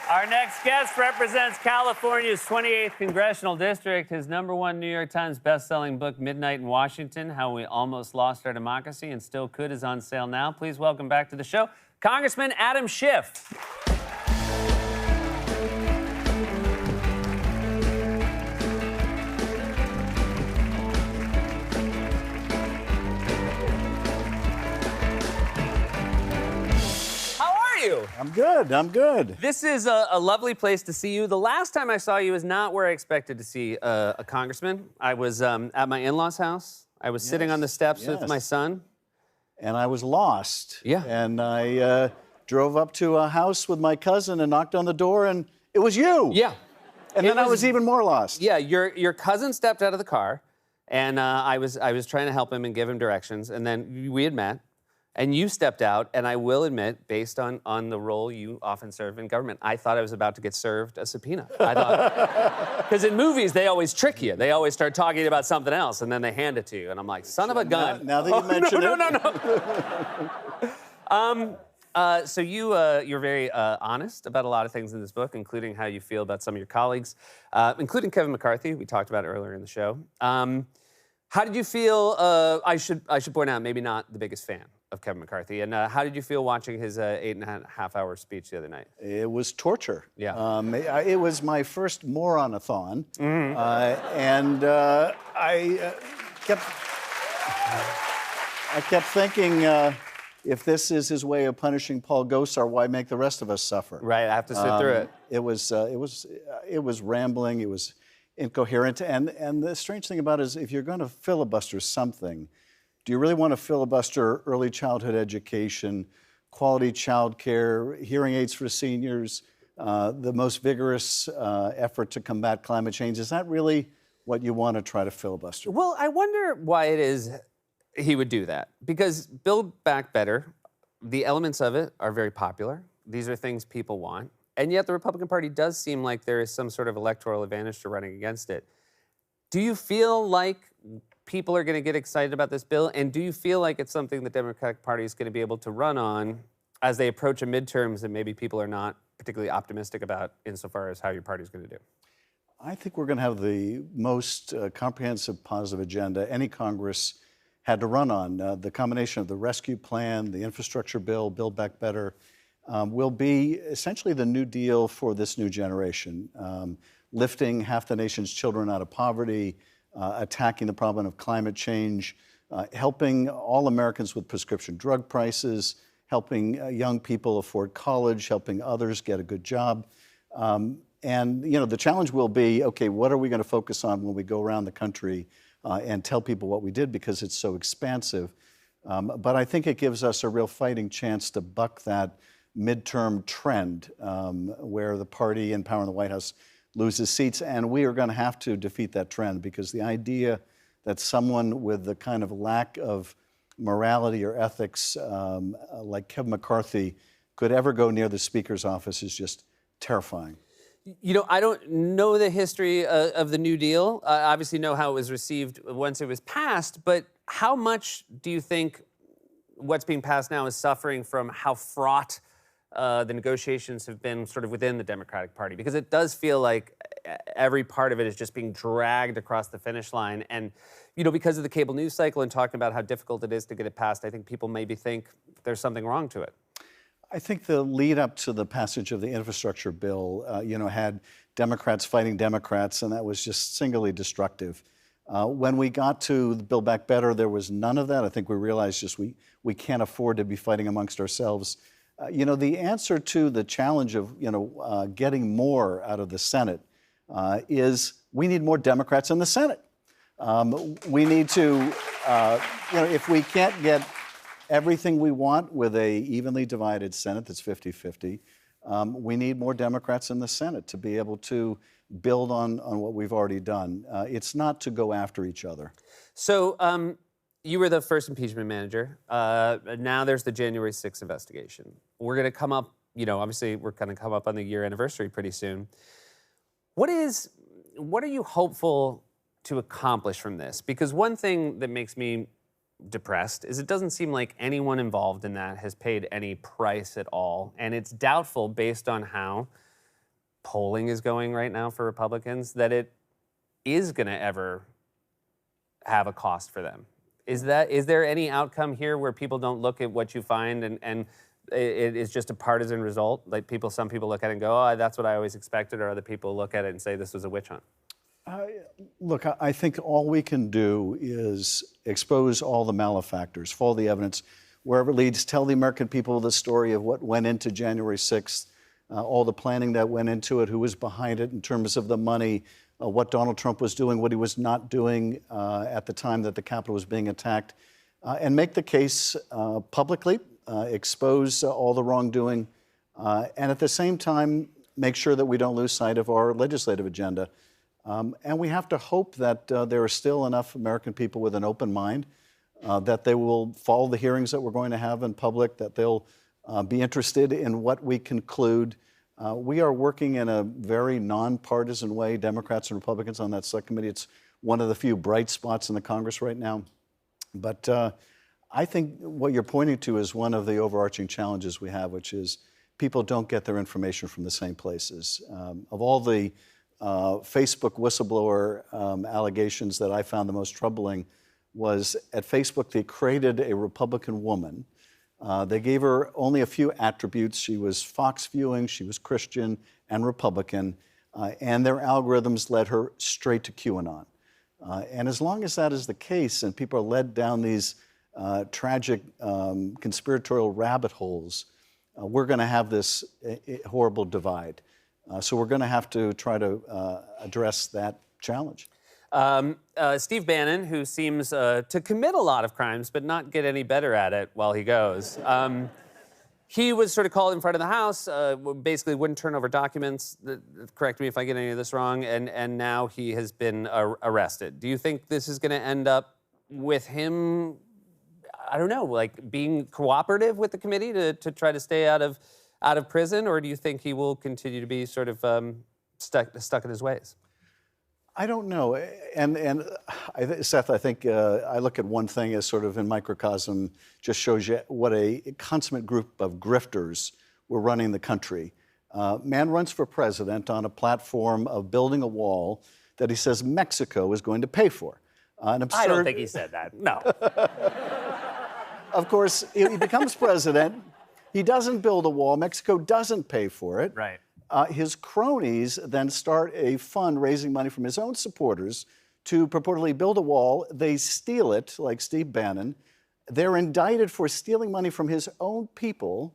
Our next guest represents California's 28th Congressional District. His #1 New York Times bestselling book, Midnight in Washington, How We Almost Lost Our Democracy and Still Could, is on sale now. Please welcome back to the show, Congressman Adam Schiff. I'm good. I'm good. This is a lovely place to see you. The last time I saw you is not where I expected to see a congressman. I was at my in-laws' house. I was sitting on the steps with my son. And I was lost. Yeah. And I drove up to a house with my cousin and knocked on the door, and it was you. Yeah. And then I was even more lost. Yeah, your cousin stepped out of the car, and I was trying to help him and give him directions, and then we had met. And you stepped out, and I will admit, based on the role you often serve in government, I thought I was about to get served a subpoena. I thought, because in movies, they always trick you. They always start talking about something else, and then they hand it to you. And I'm like, son of a gun. Now that you mention it. So you're very honest about a lot of things in this book, including how you feel about some of your colleagues, including Kevin McCarthy, we talked about earlier in the show. How did you feel? I should point out, maybe not the biggest fan of Kevin McCarthy. And how did you feel watching his 8.5-hour speech the other night? It was torture. Yeah. It was my first moronithon. Mm-hmm. And I kept thinking, if this is his way of punishing Paul Gosar, why make the rest of us suffer? Right, I have to sit through it. It was rambling. It was incoherent. And the strange thing about it is, if you're going to filibuster something, do you really want to filibuster early childhood education, quality child care, hearing aids for seniors, the most vigorous effort to combat climate change? Is that really what you want to try to filibuster? Well, I wonder why it is he would do that. Because Build Back Better, the elements of it are very popular. These are things people want. And yet the Republican Party does seem like there is some sort of electoral advantage to running against it. Do you feel like people are going to get excited about this bill? And do you feel like it's something the Democratic Party is going to be able to run on as they approach a midterms that maybe people are not particularly optimistic about insofar as how your party is going to do? I think we're going to have the most comprehensive positive agenda any Congress had to run on. The combination of the rescue plan, the infrastructure bill, Build Back Better, will be essentially the New Deal for this new generation, lifting half the nation's children out of poverty, attacking the problem of climate change, helping all Americans with prescription drug prices, helping young people afford college, helping others get a good job. And the challenge will be, okay, what are we going to focus on when we go around the country and tell people what we did, because it's so expansive. But I think it gives us a real fighting chance to buck that midterm trend where the party in power in the White House loses seats, and we are going to have to defeat that trend, because the idea that someone with the kind of lack of morality or ethics like Kevin McCarthy could ever go near the Speaker's office is just terrifying. You know, I don't know the history of the New Deal. I obviously know how it was received once it was passed, but how much do you think what's being passed now is suffering from how fraught the negotiations have been sort of within the Democratic Party? Because it does feel like every part of it is just being dragged across the finish line. And, because of the cable news cycle and talking about how difficult it is to get it passed, I think people maybe think there's something wrong to it. I think the lead up to the passage of the infrastructure bill, had Democrats fighting Democrats, and that was just singularly destructive. When we got to Build Back Better, there was none of that. I think we realized just we can't afford to be fighting amongst ourselves. The answer to the challenge of, getting more out of the Senate is we need more Democrats in the Senate. We need to, if we can't get everything we want with a evenly divided Senate that's 50-50, we need more Democrats in the Senate to be able to build on what we've already done. It's not to go after each other. So you were the first impeachment manager. Now there's the January 6th investigation. We're going to come up, obviously we're going to come up on the year anniversary pretty soon. What are you hopeful to accomplish from this? Because one thing that makes me depressed is it doesn't seem like anyone involved in that has paid any price at all. And it's doubtful, based on how polling is going right now for Republicans, that it is going to ever have a cost for them. Is there any outcome here where people don't look at what you find and it is just a partisan result? Like some people look at it and go, oh, that's what I always expected, or other people look at it and say this was a witch hunt? Look, I think all we can do is expose all the malefactors, follow the evidence, wherever it leads, tell the American people the story of what went into January 6th, all the planning that went into it, who was behind it in terms of the money, what Donald Trump was doing, what he was not doing at the time that the Capitol was being attacked, and make the case publicly, expose all the wrongdoing, and at the same time, make sure that we don't lose sight of our legislative agenda. And we have to hope that there are still enough American people with an open mind that they will follow the hearings that we're going to have in public, that they'll be interested in what we conclude. We are working in a very nonpartisan way, Democrats and Republicans on that subcommittee. It's one of the few bright spots in the Congress right now. But I think what you're pointing to is one of the overarching challenges we have, which is people don't get their information from the same places. Of all the Facebook whistleblower allegations that I found the most troubling was at Facebook they created a Republican woman. They gave her only a few attributes. She was Fox viewing, she was Christian and Republican, and their algorithms led her straight to QAnon. And as long as that is the case and people are led down these tragic conspiratorial rabbit holes, we're going to have this horrible divide. So we're going to have to try to address that challenge. Steve Bannon, who seems to commit a lot of crimes but not get any better at it while he goes, he was sort of called in front of the House, basically wouldn't turn over documents, correct me if I get any of this wrong, and now he has been arrested. Do you think this is going to end up with him, I don't know, like being cooperative with the committee to try to stay out of prison, or do you think he will continue to be sort of stuck in his ways? I don't know. And Seth, I think I look at one thing as sort of in microcosm, just shows you what a consummate group of grifters were running the country. Man runs for president on a platform of building a wall that he says Mexico is going to pay for. An absurd... I don't think he said that, no. Of course, he becomes president. He doesn't build a wall. Mexico doesn't pay for it. Right. His cronies then start a fund raising money from his own supporters to purportedly build a wall. They steal it, like Steve Bannon. They're indicted for stealing money from his own people,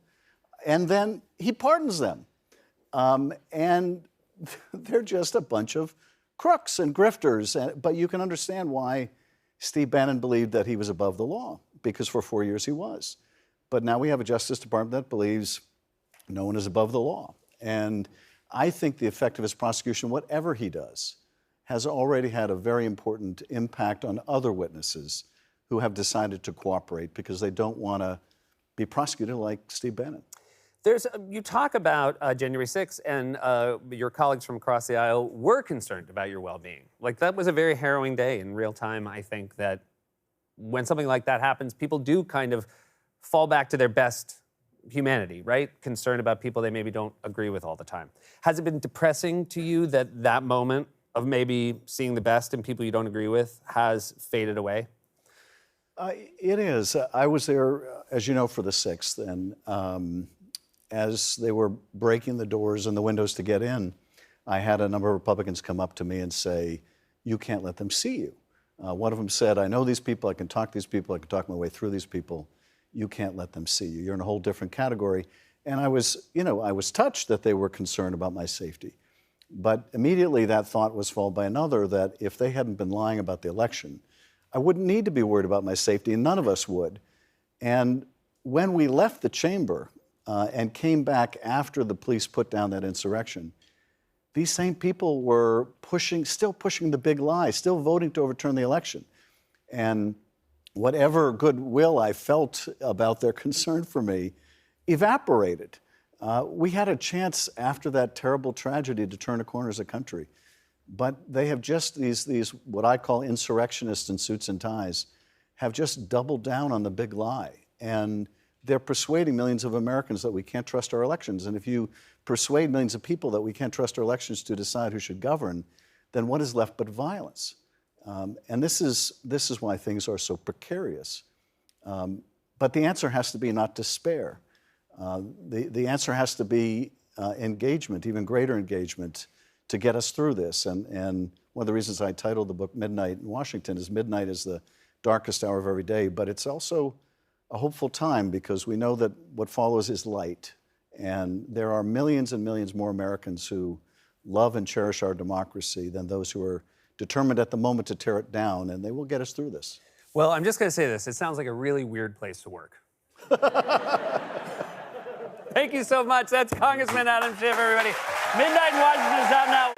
and then he pardons them. And they're just a bunch of crooks and grifters. But you can understand why Steve Bannon believed that he was above the law, because for 4 years he was. But now we have a Justice Department that believes no one is above the law. And I think the effect of his prosecution, whatever he does, has already had a very important impact on other witnesses who have decided to cooperate because they don't want to be prosecuted like Steve Bannon. You talk about January 6th, and your colleagues from across the aisle were concerned about your well-being. Like, that was a very harrowing day in real time. I think that when something like that happens, people do kind of fall back to their best humanity, right? Concerned about people they maybe don't agree with all the time. Has it been depressing to you that that moment of maybe seeing the best in people you don't agree with has faded away? It is. I was there, as you know, for the 6th, and as they were breaking the doors and the windows to get in, I had a number of Republicans come up to me and say, "You can't let them see you." One of them said, "I know these people, I can talk to these people, I can talk my way through these people. You can't let them see you. You're in a whole different category." And I was touched that they were concerned about my safety. But immediately that thought was followed by another, that if they hadn't been lying about the election, I wouldn't need to be worried about my safety, and none of us would. And when we left the chamber and came back after the police put down that insurrection, these same people were still pushing the big lie, still voting to overturn the election. And whatever goodwill I felt about their concern for me evaporated. We had a chance after that terrible tragedy to turn a corner as a country. But they have just, these what I call insurrectionists in suits and ties, have just doubled down on the big lie. And they're persuading millions of Americans that we can't trust our elections. And if you persuade millions of people that we can't trust our elections to decide who should govern, then what is left but violence? And this is why things are so precarious. But the answer has to be not despair. The answer has to be engagement, even greater engagement, to get us through this. And one of the reasons I titled the book Midnight in Washington is midnight is the darkest hour of every day, but it's also a hopeful time because we know that what follows is light. And there are millions and millions more Americans who love and cherish our democracy than those who are determined at the moment to tear it down, and they will get us through this. Well, I'm just going to say this. It sounds like a really weird place to work. Thank you so much. That's Congressman Adam Schiff, everybody. Midnight in Washington is out now.